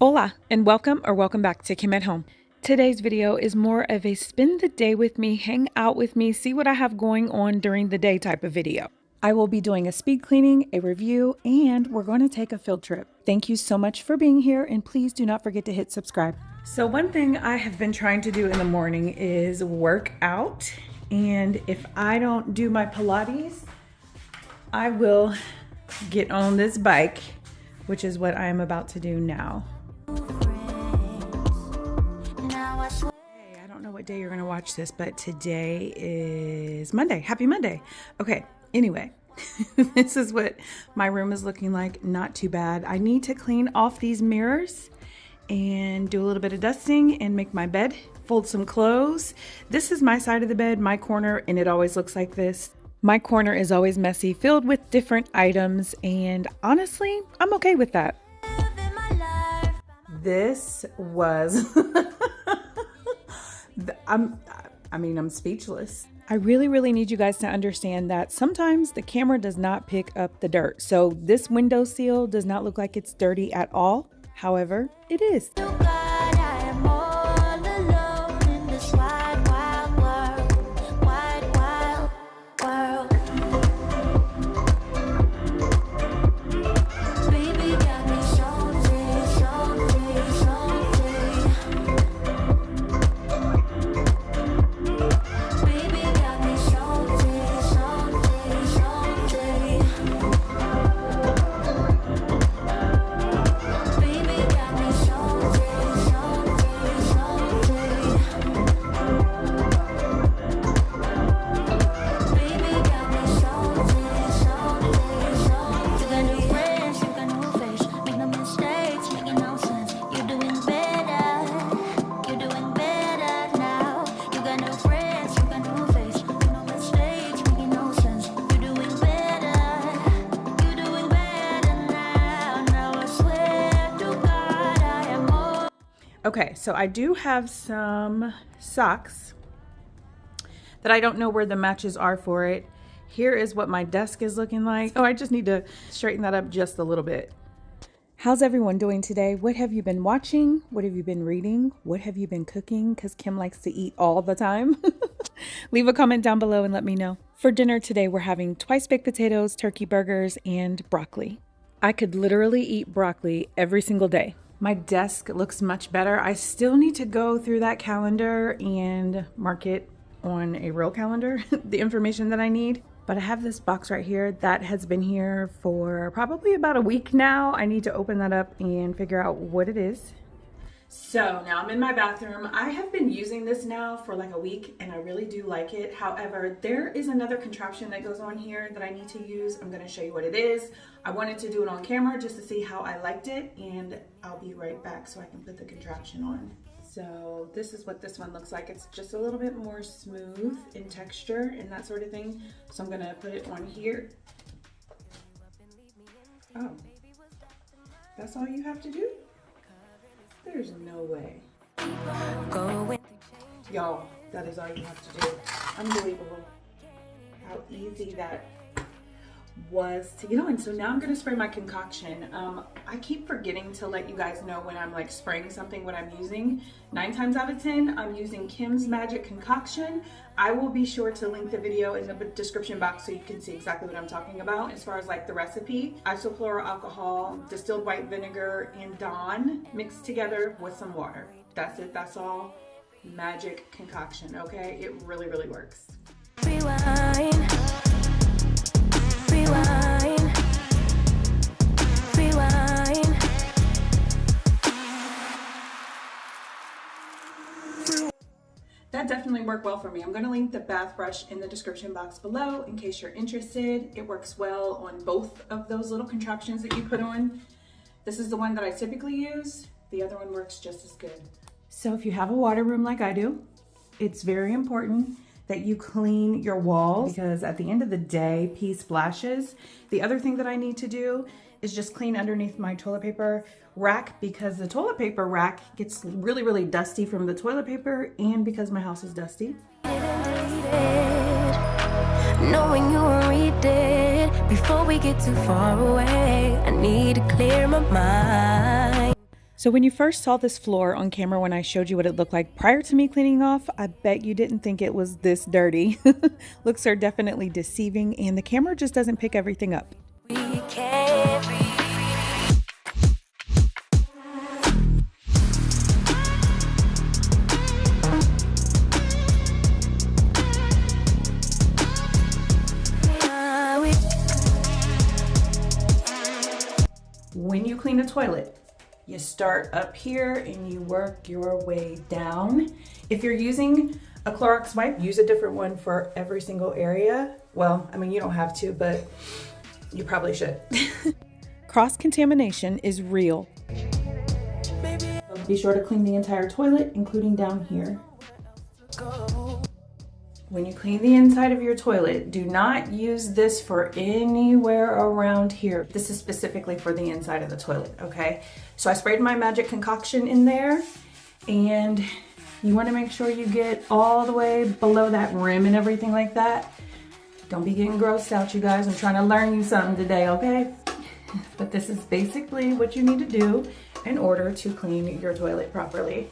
Hola and welcome back to Kim at Home. Today's video is more of a spend the day with me, hang out with me, see what I have going on during the day type of video. I will be doing a speed cleaning, a review, and we're going to take a field trip. Thank you so much for being here, and please do not forget to hit subscribe. So one thing I have been trying to do in the morning is work out, and if I don't do my Pilates, I will get on this bike, which is what I am about to do now. I don't know what day you're gonna watch this, but today is Monday. Happy Monday. Okay, anyway, this is what my room is looking like. Not too bad. I need to clean off these mirrors and do a little bit of dusting and make my bed, fold some clothes. This is my side of the bed, my corner, and it always looks like this. My corner is always messy, filled with different items, and honestly, I'm okay with that. This was, I'm speechless. I really need you guys to understand that sometimes the camera does not pick up the dirt. So this windowsill does not look like it's dirty at all. However, it is. Okay, so I do have some socks that I don't know where the matches are for it. Here is what my desk is looking like. Oh, I just need to straighten that up just a little bit. How's everyone doing today? What have you been watching? What have you been reading? What have you been cooking? Because Kim likes to eat all the time. Leave a comment down below and let me know. For dinner today, we're having twice baked potatoes, turkey burgers, and broccoli. I could literally eat broccoli every single day. My desk looks much better. I still need to go through that calendar and mark it on a real calendar, the information that I need. But I have this box right here that has been here for probably about a week now. I need to open that up and figure out what it is. So now I'm in my bathroom. I have been using this now for like a week and I really do like it. However, there is another contraption that goes on here that I need to use. I'm going to show you what it is. I wanted to do it on camera just to see how I liked it, and I'll be right back so I can put the contraption on. So this is what this one looks like. It's just a little bit more smooth in texture and that sort of thing. So I'm going to put it on here. Oh, that's all you have to do? There's no way. Y'all, that is all you have to do. Unbelievable how easy that was to get on. So now I'm going to spray my concoction. I keep forgetting to let you guys know when I'm like spraying something what I'm using. 9 times out of 10 I'm using Kim's Magic Concoction. I will be sure to link the video in the description box so you can see exactly what I'm talking about as far as like the recipe. Isoflurol alcohol, distilled white vinegar, and Dawn mixed together with some water. That's it. That's all. Magic Concoction. Okay, it really works. Rewind. That definitely worked well for me. I'm going to link the bath brush in the description box below in case you're interested. It works well on both of those little contraptions that you put on. This is the one that I typically use. The other one works just as good. So if you have a water room like I do, it's very important that you clean your walls because at the end of the day, pee splashes. The other thing that I need to do is just clean underneath my toilet paper rack because the toilet paper rack gets really dusty from the toilet paper and because my house is dusty. Knowing you were redid before we get too far away, I need to clear my mind. So when you first saw this floor on camera when I showed you what it looked like prior to me cleaning off, I bet you didn't think it was this dirty. Looks are definitely deceiving and the camera just doesn't pick everything up. When you clean a toilet, you start up here and you work your way down. If you're using a Clorox wipe, use a different one for every single area. Well, I mean, you don't have to, but you probably should. Cross-contamination is real. Be sure to clean the entire toilet, including down here. When you clean the inside of your toilet, do not use this for anywhere around here. This is specifically for the inside of the toilet, okay? So I sprayed my magic concoction in there, and you wanna make sure you get all the way below that rim and everything like that. Don't be getting grossed out, you guys. I'm trying to learn you something today, okay? But this is basically what you need to do in order to clean your toilet properly.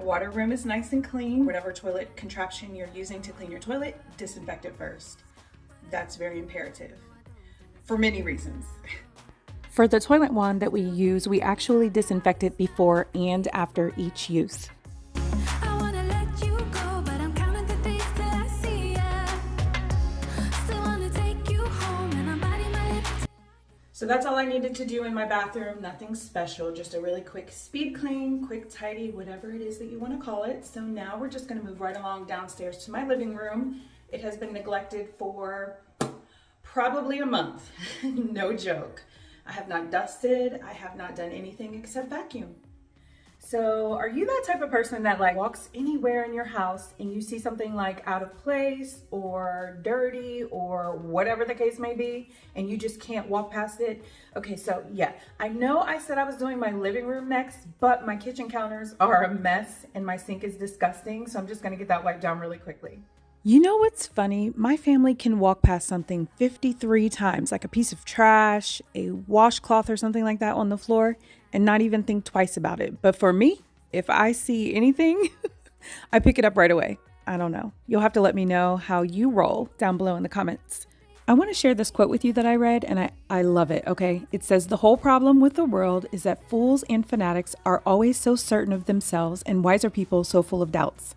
Water rim is nice and clean. Whatever toilet contraption you're using to clean your toilet, disinfect it first. That's very imperative for many reasons. For the toilet wand that we use, we actually disinfect it before and after each use. So that's all I needed to do in my bathroom, nothing special, just a really quick speed clean, quick tidy, whatever it is that you want to call it. So now we're just going to move right along downstairs to my living room. It has been neglected for probably a month, no joke. I have not dusted, I have not done anything except vacuum. So are you that type of person that like walks anywhere in your house and you see something like out of place or dirty or whatever the case may be and you just can't walk past it? Okay, so yeah, I know I said I was doing my living room next, but my kitchen counters are a mess and my sink is disgusting. So I'm just gonna get that wiped down really quickly. You know what's funny? My family can walk past something 53 times, like a piece of trash, a washcloth or something like that on the floor, and not even think twice about it. But for me, if I see anything, I pick it up right away. I don't know. You'll have to let me know how you roll down below in the comments. I want to share this quote with you that I read, and I love it, okay? It says, "The whole problem with the world is that fools and fanatics are always so certain of themselves and wiser people so full of doubts."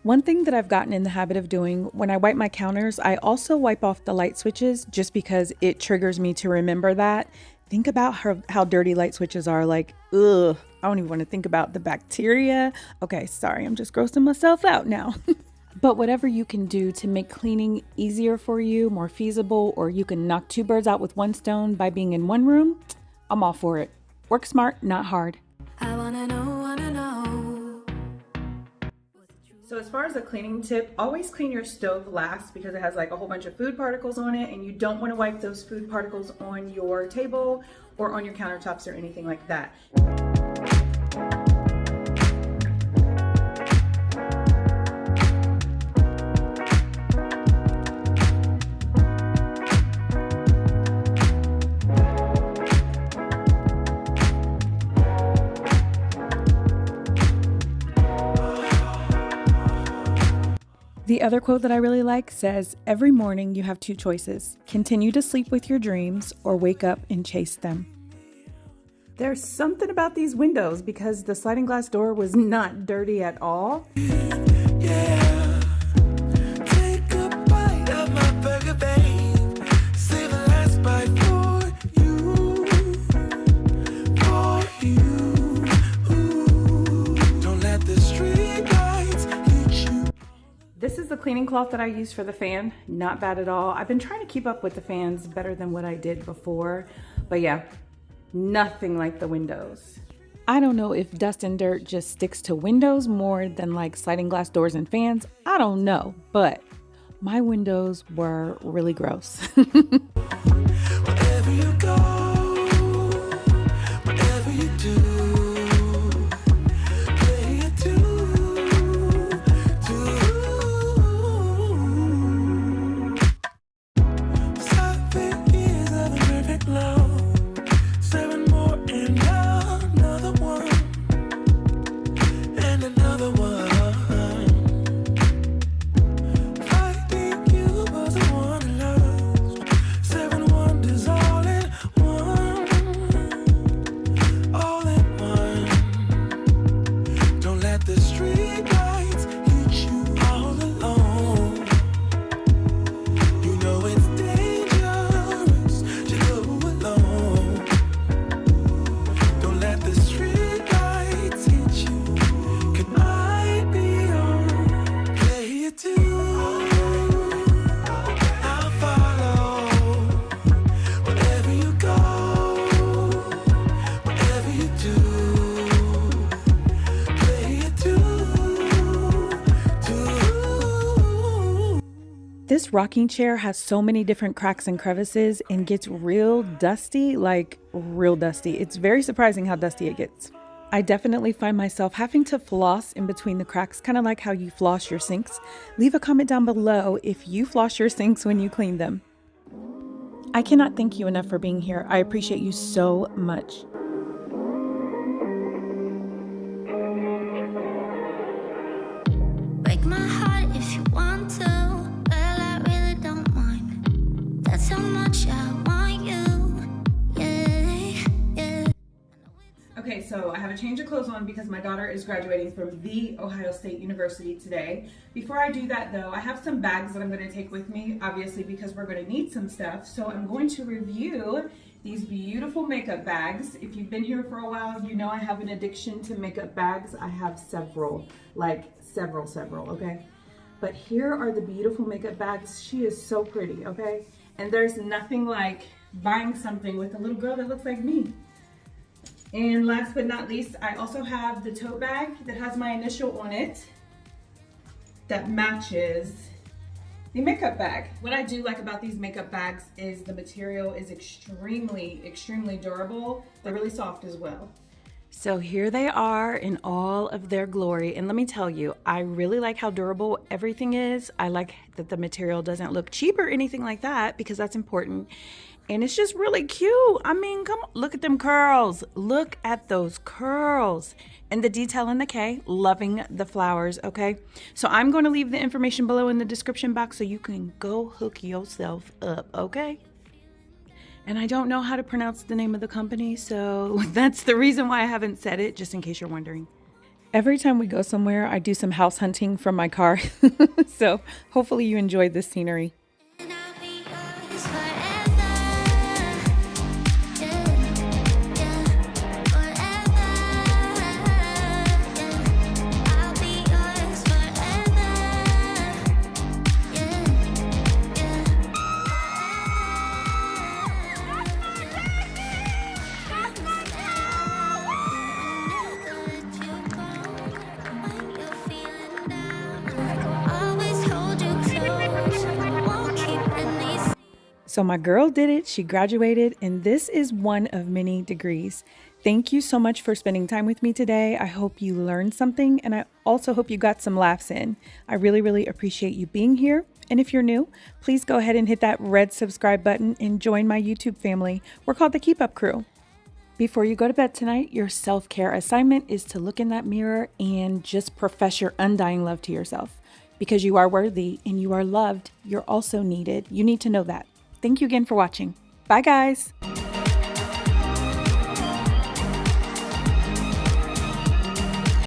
One thing that I've gotten in the habit of doing when I wipe my counters, I also wipe off the light switches just because it triggers me to remember that. Think about how dirty light switches are. Like, ugh, I don't even want to think about the bacteria. Okay, sorry, I'm just grossing myself out now. But whatever you can do to make cleaning easier for you, more feasible, or you can knock two birds out with one stone by being in one room, I'm all for it. Work smart, not hard. I wanna know. So as far as a cleaning tip, always clean your stove last because it has like a whole bunch of food particles on it and you don't want to wipe those food particles on your table or on your countertops or anything like that. The other quote that I really like says, "Every morning you have two choices. Continue to sleep with your dreams or wake up and chase them." There's something about these windows because the sliding glass door was not dirty at all. Yeah. Take a bite of my burger, babe. Save the last bite for you. For you. Ooh. Don't let the street lights hit you. This is the cleaning cloth that I use for the fan. Not bad at all. I've been trying to keep up with the fans better than what I did before. But yeah, nothing like the windows. I don't know if dust and dirt just sticks to windows more than like sliding glass doors and fans. I don't know, but my windows were really gross. Wherever you go, whatever you do. This rocking chair has so many different cracks and crevices and gets real dusty, like real dusty. It's very surprising how dusty it gets. I definitely find myself having to floss in between the cracks, kind of like how you floss your sinks. Leave a comment down below if you floss your sinks when you clean them. I cannot thank you enough for being here. I appreciate you so much. Break my heart if you want to. Well, I really don't mind. That's how much I want you. Yeah, yeah. Okay, so I have a change of clothes on because my daughter is graduating from The Ohio State University today. Before I do that though, I have some bags that I'm going to take with me, obviously because we're going to need some stuff. So I'm going to review these beautiful makeup bags. If you've been here for a while, you know I have an addiction to makeup bags. I have several, like several, okay? But here are the beautiful makeup bags. She is so pretty, okay? And there's nothing like buying something with a little girl that looks like me. And last but not least, I also have the tote bag that has my initial on it that matches the makeup bag. What I do like about these makeup bags is the material is extremely durable. They're really soft as well. So here they are in all of their glory. And let me tell you, I really like how durable everything is. I like that the material doesn't look cheap or anything like that because that's important. And it's just really cute. I mean, come on, look at them curls. Look at those curls. And the detail in the K, loving the flowers, okay? So I'm going to leave the information below in the description box so you can go hook yourself up, okay? And I don't know how to pronounce the name of the company, so that's the reason why I haven't said it, just in case you're wondering. Every time we go somewhere, I do some house hunting from my car. So hopefully you enjoyed this scenery. And I'll be yours forever. Yeah, yeah, forever. Yeah, I'll be yours forever. Yeah, yeah. So my girl did it, she graduated, and this is one of many degrees. Thank you so much for spending time with me today. I hope you learned something, and I also hope you got some laughs in. I really appreciate you being here. And if you're new, please go ahead and hit that red subscribe button and join my YouTube family. We're called the Keep Up Crew. Before you go to bed tonight, your self-care assignment is to look in that mirror and just profess your undying love to yourself. Because you are worthy and you are loved, you're also needed. You need to know that. Thank you again for watching. Bye, guys.